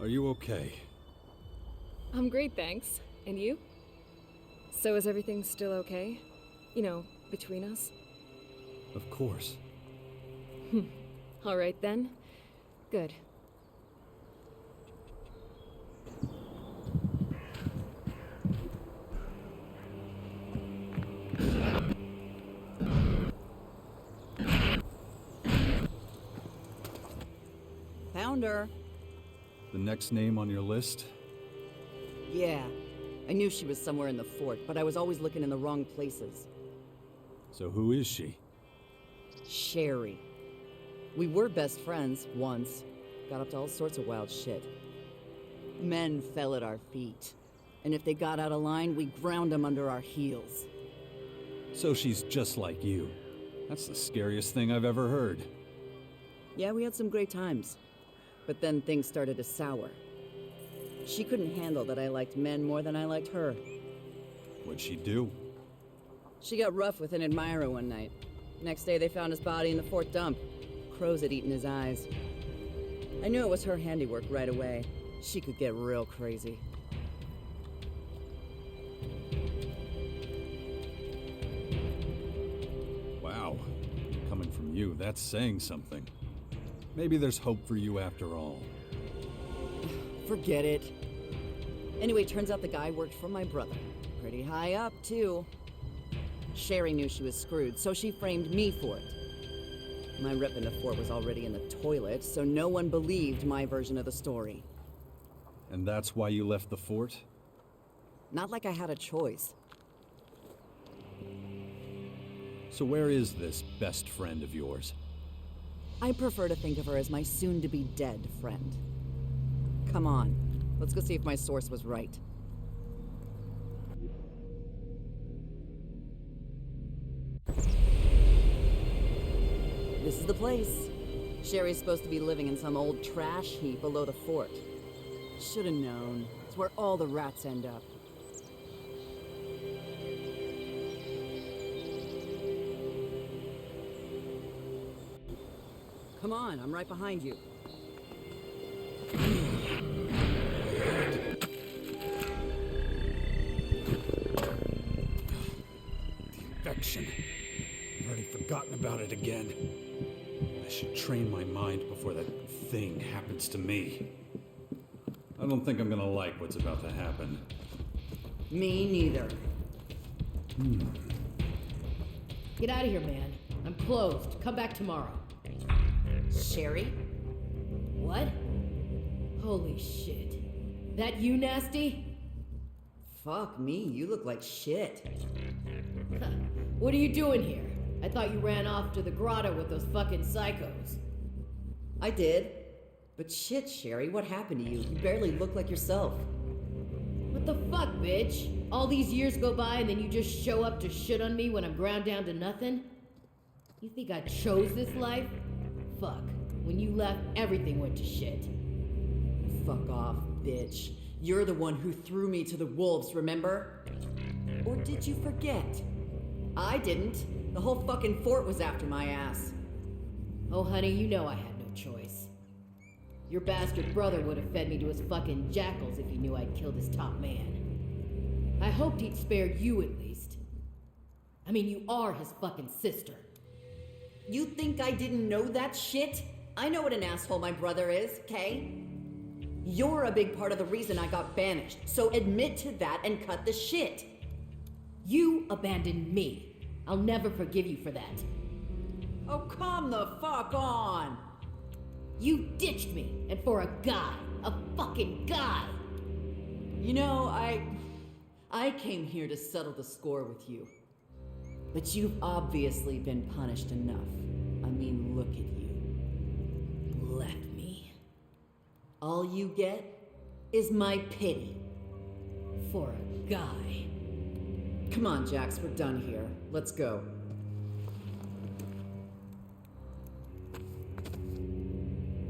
Are you okay? I'm great, thanks. And you? So is everything still okay? You know, between us? Of course. All right then. Good. Found her. The next name on your list? Yeah. I knew she was somewhere in the fort, but I was always looking in the wrong places. So who is she? Sherry. We were best friends, once. Got up to all sorts of wild shit. Men fell at our feet. And if they got out of line, we ground them under our heels. So she's just like you. That's the scariest thing I've ever heard. Yeah, we had some great times. But then things started to sour. She couldn't handle that I liked men more than I liked her. What'd she do? She got rough with an admirer one night. Next day they found his body in the fort dump. Crows had eaten his eyes. I knew it was her handiwork right away. She could get real crazy. Wow. Coming from you, that's saying something. Maybe there's hope for you after all. Forget it. Anyway, turns out the guy worked for my brother. Pretty high up, too. Sherry knew she was screwed, so she framed me for it. My rep in the fort was already in the toilet, so no one believed my version of the story. And that's why you left the fort? Not like I had a choice. So where is this best friend of yours? I prefer to think of her as my soon-to-be-dead friend. Come on, let's go see if my source was right. This is the place. Sherry's supposed to be living in some old trash heap below the fort. Should've known. It's where all the rats end up. Come on, I'm right behind you. Infection. I've already forgotten about it again. I should train my mind before that thing happens to me. I don't think I'm gonna like what's about to happen. Me neither. Get out of here, man. I'm closed. Come back tomorrow. Sherry? What? Holy shit. That you, Nasty? Fuck me, you look like shit. What are you doing here? I thought you ran off to the grotto with those fucking psychos. I did. But shit, Sherry, what happened to you? You barely look like yourself. What the fuck, bitch? All these years go by and then you just show up to shit on me when I'm ground down to nothing? You think I chose this life? Fuck. When you left, everything went to shit. Fuck off, bitch. You're the one who threw me to the wolves, remember? Or did you forget? I didn't. The whole fucking fort was after my ass. Oh, honey, you know I had no choice. Your bastard brother would have fed me to his fucking jackals if he knew I'd killed his top man. I hoped he'd spared you at least. I mean, you are his fucking sister. You think I didn't know that shit? I know what an asshole my brother is, okay? You're a big part of the reason I got banished, so admit to that and cut the shit. You abandoned me. I'll never forgive you for that. Oh, come the fuck on! You ditched me, and for a guy. A fucking guy! You know, I came here to settle the score with you. But you've obviously been punished enough. I mean, look at you. Left me. All you get is my pity. For a guy. Come on, Jax, we're done here. Let's go.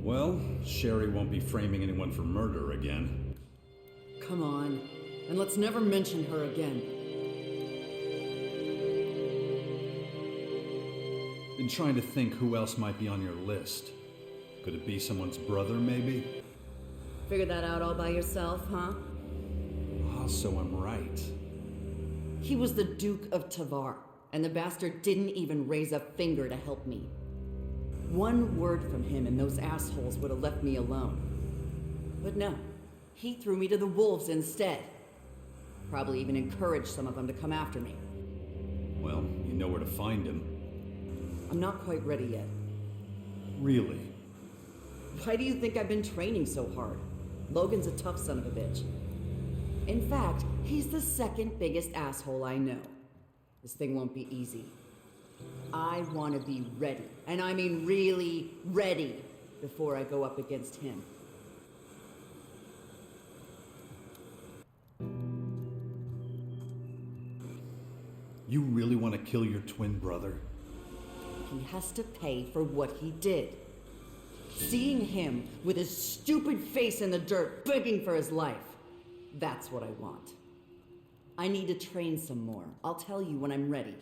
Well, Sherry won't be framing anyone for murder again. Come on, and let's never mention her again. Been trying to think who else might be on your list. Could it be someone's brother, maybe? Figured that out all by yourself, huh? Ah, so I'm right. He was the Duke of Tavar, and the bastard didn't even raise a finger to help me. One word from him and those assholes would have left me alone. But no, he threw me to the wolves instead. Probably even encouraged some of them to come after me. Well, you know where to find him. I'm not quite ready yet. Really? Why do you think I've been training so hard? Logan's a tough son of a bitch. In fact, he's the second biggest asshole I know. This thing won't be easy. I want to be ready, and I mean really ready, before I go up against him. You really want to kill your twin brother? He has to pay for what he did. Seeing him with his stupid face in the dirt begging for his life, that's what I want. I need to train some more. I'll tell you when I'm ready.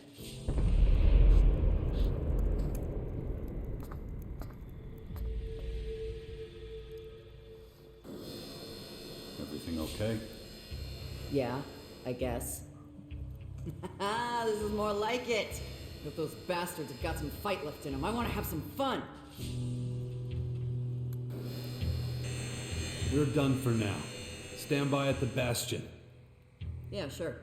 Everything okay? Yeah, I guess. This is more like it. If those bastards have got some fight left in them, I want to have some fun. We're done for now. Stand by at the bastion. Yeah, sure.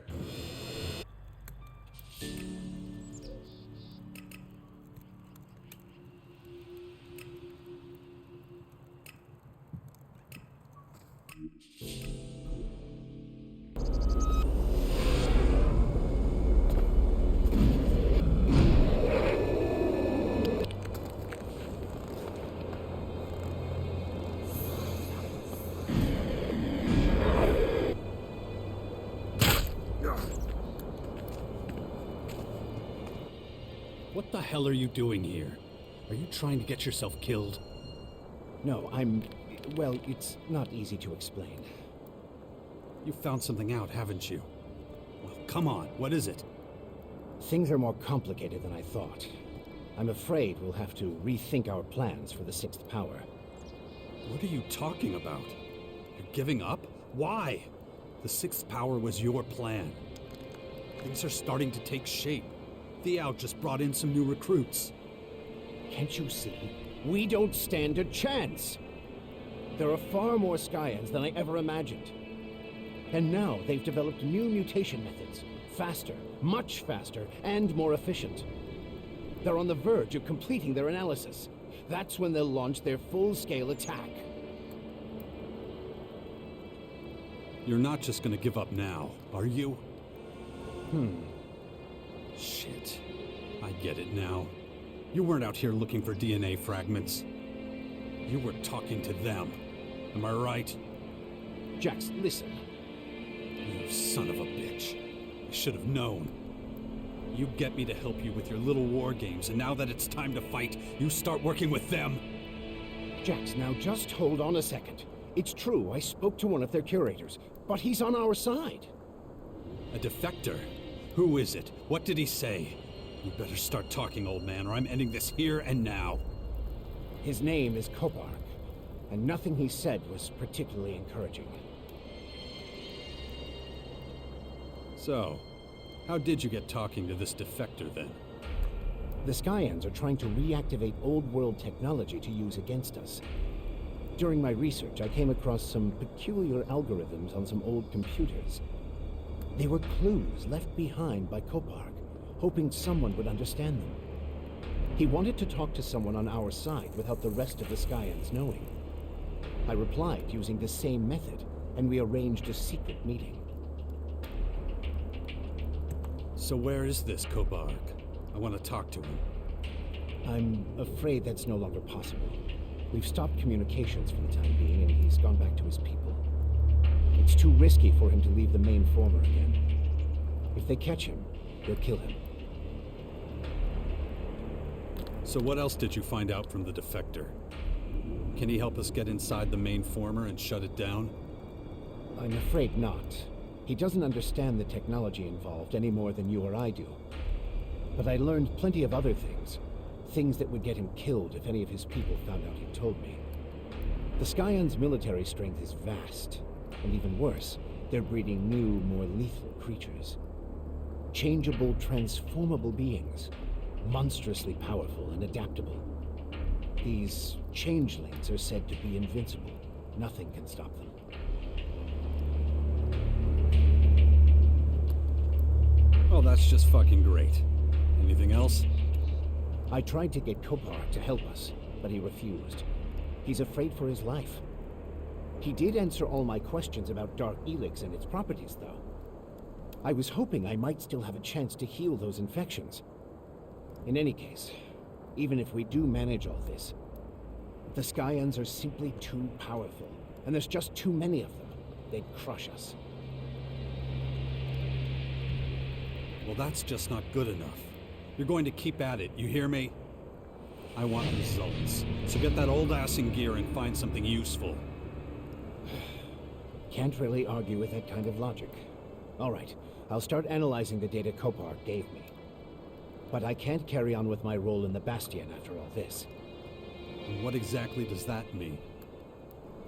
What the hell are you doing here? Are you trying to get yourself killed? No, well, it's not easy to explain. You found something out, haven't you? Well, come on, what is it? Things are more complicated than I thought. I'm afraid we'll have to rethink our plans for the sixth power. What are you talking about? You're giving up? Why? The sixth power was your plan. Things are starting to take shape. Thiao just brought in some new recruits. Can't you see? We don't stand a chance! There are far more Skyans than I ever imagined. And now they've developed new mutation methods. Faster, much faster, and more efficient. They're on the verge of completing their analysis. That's when they'll launch their full-scale attack. You're not just gonna give up now, are you? Shit. I get it now. You weren't out here looking for DNA fragments. You were talking to them. Am I right? Jax, listen. You son of a bitch. I should have known. You get me to help you with your little war games, and now that it's time to fight, you start working with them. Jax, now just hold on a second. It's true, I spoke to one of their curators, but he's on our side. A defector? Who is it? What did he say? You better start talking, old man, or I'm ending this here and now. His name is Kopark, and nothing he said was particularly encouraging. So, how did you get talking to this defector then? The Skyans are trying to reactivate old-world technology to use against us. During my research, I came across some peculiar algorithms on some old computers. They were clues left behind by Kopark, hoping someone would understand them. He wanted to talk to someone on our side without the rest of the Skyans knowing. I replied using the same method, and we arranged a secret meeting. So where is this Kopark? I want to talk to him. I'm afraid that's no longer possible. We've stopped communications for the time being, and he's gone back to his people. It's too risky for him to leave the main former again. If they catch him, they'll kill him. So what else did you find out from the defector? Can he help us get inside the main former and shut it down? I'm afraid not. He doesn't understand the technology involved any more than you or I do. But I learned plenty of other things. Things that would get him killed if any of his people found out he told me. The Scion's military strength is vast, and even worse, they're breeding new, more lethal creatures. Changeable, transformable beings, monstrously powerful and adaptable. These changelings are said to be invincible. Nothing can stop them. Oh, that's just fucking great. Anything else? I tried to get Kopar to help us, but he refused. He's afraid for his life. He did answer all my questions about Dark Elex and its properties, though. I was hoping I might still have a chance to heal those infections. In any case, even if we do manage all this, the Scions are simply too powerful, and there's just too many of them. They'd crush us. Well, that's just not good enough. You're going to keep at it, you hear me? I want results. So get that old ass in gear and find something useful. Can't really argue with that kind of logic. All right, I'll start analyzing the data Kopar gave me. But I can't carry on with my role in the Bastion after all this. And what exactly does that mean?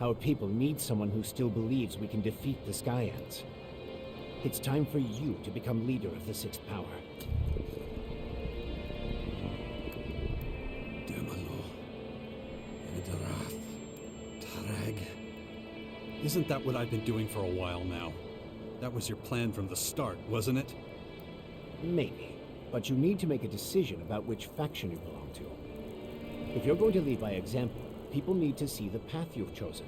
Our people need someone who still believes we can defeat the Scions. It's time for you to become leader of the Sixth Power. Demalo. Edarath. Tarag. Isn't that what I've been doing for a while now? That was your plan from the start, wasn't it? Maybe. But you need to make a decision about which faction you belong to. If you're going to lead by example, people need to see the path you've chosen.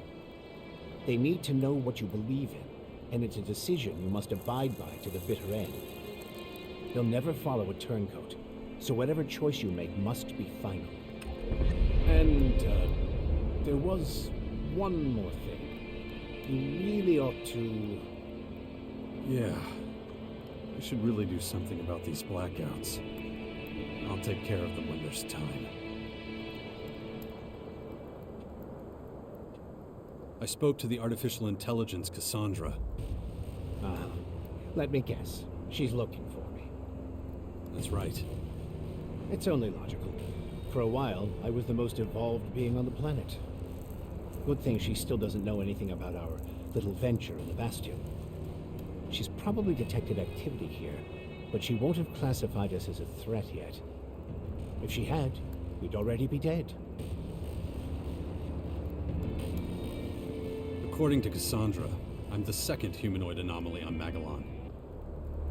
They need to know what you believe in, and it's a decision you must abide by to the bitter end. They'll never follow a turncoat, so whatever choice you make must be final. And, there was one more thing. You really ought to... Yeah. I should really do something about these blackouts. I'll take care of them when there's time. I spoke to the artificial intelligence Cassandra. Let me guess. She's looking for me. That's right. It's only logical. For a while, I was the most evolved being on the planet. Good thing she still doesn't know anything about our little venture in the Bastion. She's probably detected activity here, but she won't have classified us as a threat yet. If she had, we'd already be dead. According to Cassandra, I'm the second humanoid anomaly on Magellan.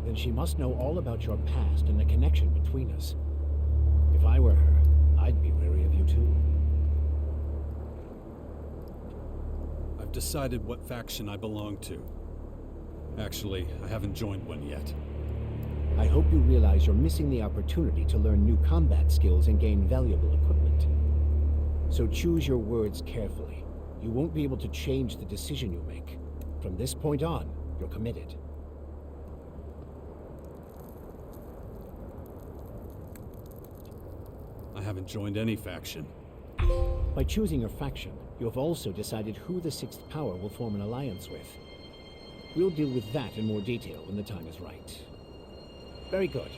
Then she must know all about your past and the connection between us. If I were her, I'd be wary of you too. I've decided what faction I belong to. Actually, I haven't joined one yet. I hope you realize you're missing the opportunity to learn new combat skills and gain valuable equipment. So choose your words carefully. You won't be able to change the decision you make. From this point on, you're committed. I haven't joined any faction. By choosing your faction, you have also decided who the Sixth Power will form an alliance with. We'll deal with that in more detail when the time is right. Very good.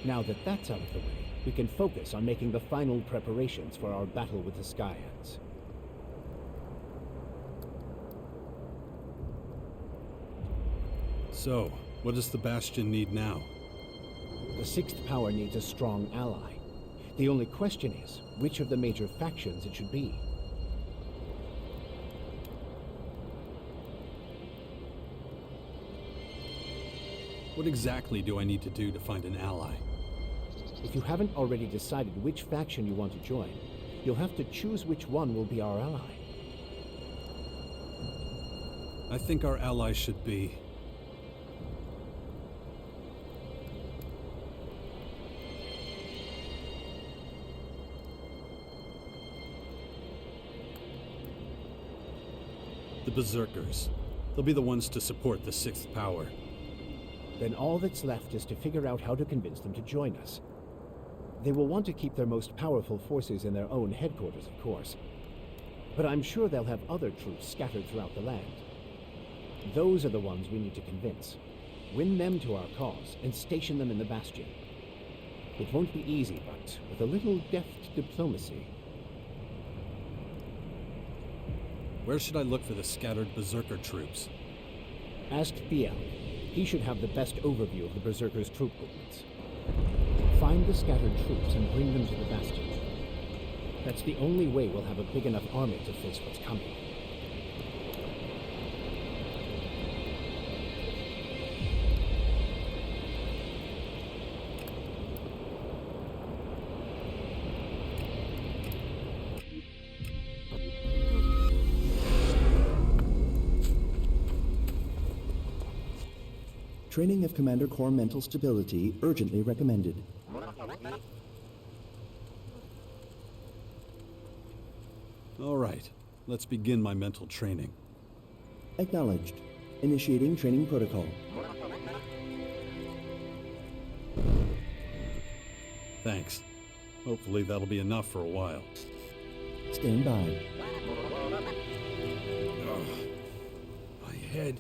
Now that that's out of the way, we can focus on making the final preparations for our battle with the Scions. So, what does the Bastion need now? The Sixth Power needs a strong ally. The only question is, which of the major factions it should be. What exactly do I need to do to find an ally? If you haven't already decided which faction you want to join, you'll have to choose which one will be our ally. I think our ally should be... the Berserkers. They'll be the ones to support the Sixth Power. Then all that's left is to figure out how to convince them to join us. They will want to keep their most powerful forces in their own headquarters, of course. But I'm sure they'll have other troops scattered throughout the land. Those are the ones we need to convince. Win them to our cause and station them in the Bastion. It won't be easy, but with a little deft diplomacy... Where should I look for the scattered Berserker troops? Ask Biel. He should have the best overview of the Berserkers' troop movements. Find the scattered troops and bring them to the Bastion. That's the only way we'll have a big enough army to face what's coming. Training of Commander Corps mental stability urgently recommended. All right, let's begin my mental training. Acknowledged. Initiating training protocol. Thanks. Hopefully that'll be enough for a while. Stand by. My head.